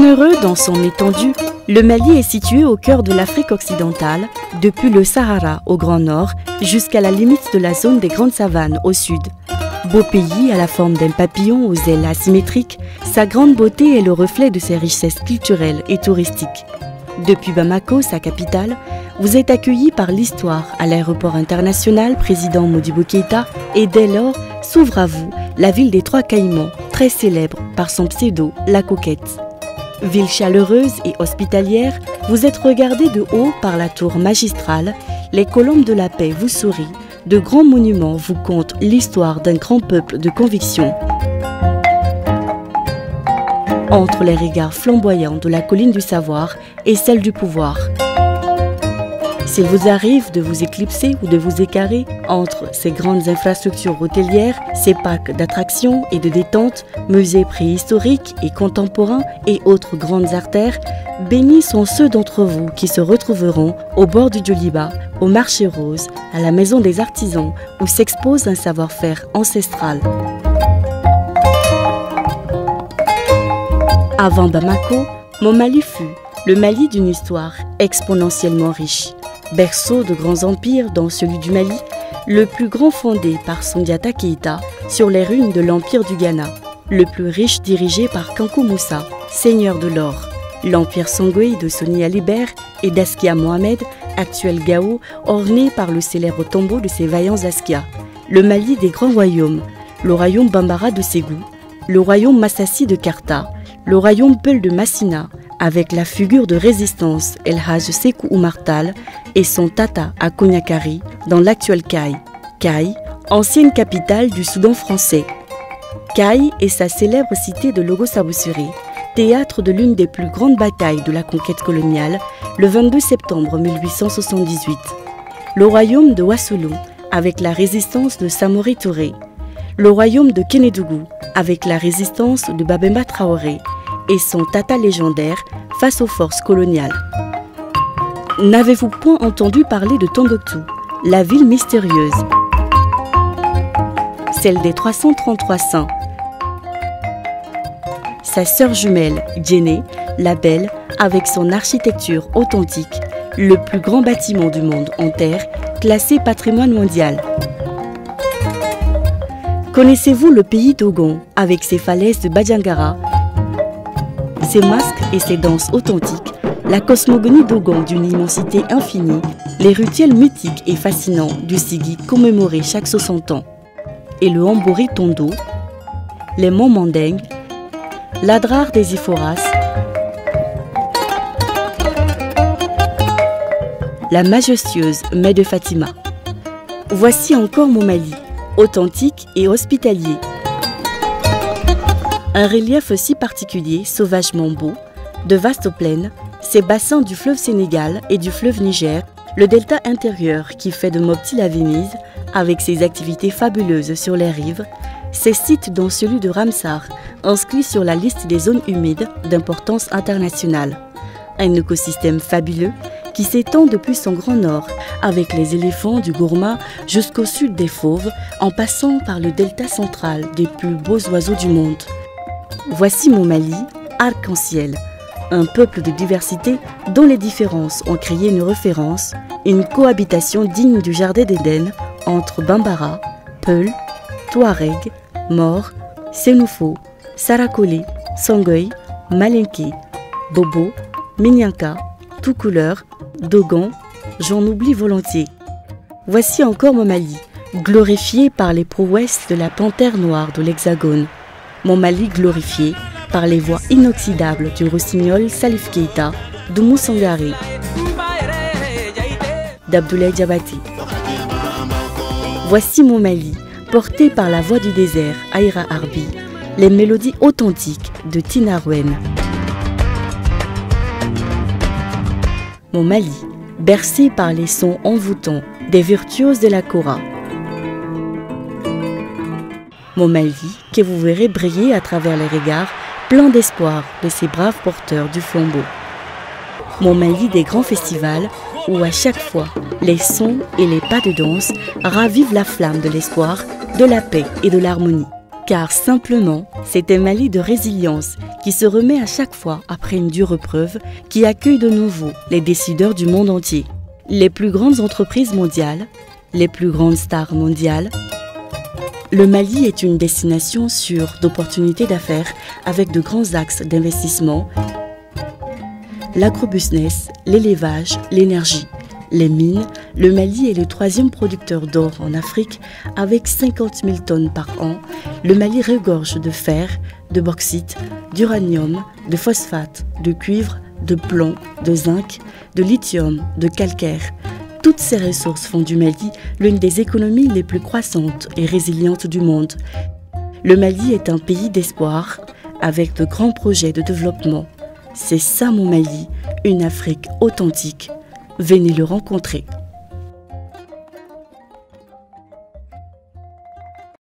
Généreux dans son étendue, le Mali est situé au cœur de l'Afrique occidentale, depuis le Sahara au grand nord jusqu'à la limite de la zone des grandes savanes au sud. Beau pays à la forme d'un papillon aux ailes asymétriques, sa grande beauté est le reflet de ses richesses culturelles et touristiques. Depuis Bamako, sa capitale, vous êtes accueillis par l'histoire à l'aéroport international président Modibo Keïta et dès lors s'ouvre à vous la ville des Trois Caïmans, très célèbre par son pseudo La Coquette. Ville chaleureuse et hospitalière, vous êtes regardé de haut par la tour magistrale, les colombes de la paix vous sourient, de grands monuments vous content l'histoire d'un grand peuple de conviction. Entre les regards flamboyants de la colline du savoir et celle du pouvoir. S'il vous arrive de vous éclipser ou de vous écarrer entre ces grandes infrastructures hôtelières, ces parcs d'attractions et de détente, musées préhistoriques et contemporains et autres grandes artères, bénis sont ceux d'entre vous qui se retrouveront au bord du Djoliba, au marché rose, à la maison des artisans où s'expose un savoir-faire ancestral. Avant Bamako, mon Mali fut le Mali d'une histoire exponentiellement riche. Berceau de grands empires dont celui du Mali, le plus grand fondé par Sundiata Keïta sur les ruines de l'empire du Ghana, le plus riche dirigé par Kankou Moussa, seigneur de l'or, l'empire Songwe de Soni Alibert et d'Askia Mohamed, actuel Gao, orné par le célèbre tombeau de ses vaillants Askia, le Mali des grands royaumes, le royaume Bambara de Ségou, le royaume Massassi de Karta, le royaume Peul de Massina, avec la figure de résistance El Haj Sékou Oumar Tall et son tata à Konyakari, dans l'actuel Kaï. Kaï, ancienne capitale du Soudan français. Kaï est sa célèbre cité de Logos-Aboussouri, théâtre de l'une des plus grandes batailles de la conquête coloniale, le 22 septembre 1878. Le royaume de Wassoulou, avec la résistance de Samori Touré. Le royaume de Kénédougou, avec la résistance de Babemba Traoré et son tata légendaire face aux forces coloniales. N'avez-vous point entendu parler de Tombouctou, la ville mystérieuse, celle des 333 saints? Sa sœur jumelle, Djenné, la Belle, avec son architecture authentique, le plus grand bâtiment du monde en terre, classé patrimoine mondial. Connaissez-vous le pays Dogon, avec ses falaises de Badjangara, ses masques et ses danses authentiques, la cosmogonie Dogon d'une immensité infinie, les rituels mythiques et fascinants du Sigi commémoré chaque 60 ans, et le Hambori Tondo, les monts Mandeng, l'Adrar des Iforas, la majestueuse Mè de Fatima. Voici encore mon Mali, authentique et hospitalier. Un relief si particulier, sauvagement beau, de vastes plaines, ces bassins du fleuve Sénégal et du fleuve Niger, le delta intérieur qui fait de Mopti la Venise, avec ses activités fabuleuses sur les rives, ces sites dont celui de Ramsar, inscrit sur la liste des zones humides d'importance internationale. Un écosystème fabuleux qui s'étend depuis son grand nord, avec les éléphants du Gourma jusqu'au sud des fauves, en passant par le delta central des plus beaux oiseaux du monde. Voici mon Mali, arc-en-ciel, un peuple de diversité dont les différences ont créé une référence, une cohabitation digne du jardin d'Éden entre Bambara, Peul, Touareg, Mor, Sénoufo, Sarakoli, Songhai, Malinké, Bobo, Minyanka, tout couleur, Dogon, j'en oublie volontiers. Voici encore mon Mali, glorifié par les prouesses de la panthère noire de l'Hexagone. Mon Mali glorifié par les voix inoxydables du rossignol Salif Keïta, d'Oumou Sangaré, d'Abdoulaye Diabaté. Voici mon Mali, porté par la voix du désert, Aïra Arbi, les mélodies authentiques de Tina Rouen. Mon Mali, bercé par les sons envoûtants des virtuoses de la Kora. Mon Mali, que vous verrez briller à travers les regards pleins d'espoir de ces braves porteurs du flambeau. Mon Mali des grands festivals où à chaque fois les sons et les pas de danse ravivent la flamme de l'espoir, de la paix et de l'harmonie. car simplement, c'est un Mali de résilience qui se remet à chaque fois après une dure épreuve, qui accueille de nouveau les décideurs du monde entier. Les plus grandes entreprises mondiales, les plus grandes stars mondiales. Le Mali est une destination sûre d'opportunités d'affaires avec de grands axes d'investissement. L'agrobusiness, l'élevage, l'énergie, les mines. Le Mali est le 3e producteur d'or en Afrique avec 50 000 tonnes par an. Le Mali regorge de fer, de bauxite, d'uranium, de phosphate, de cuivre, de plomb, de zinc, de lithium, de calcaire. Toutes ces ressources font du Mali l'une des économies les plus croissantes et résilientes du monde. Le Mali est un pays d'espoir avec de grands projets de développement. C'est ça mon Mali, une Afrique authentique. Venez le rencontrer.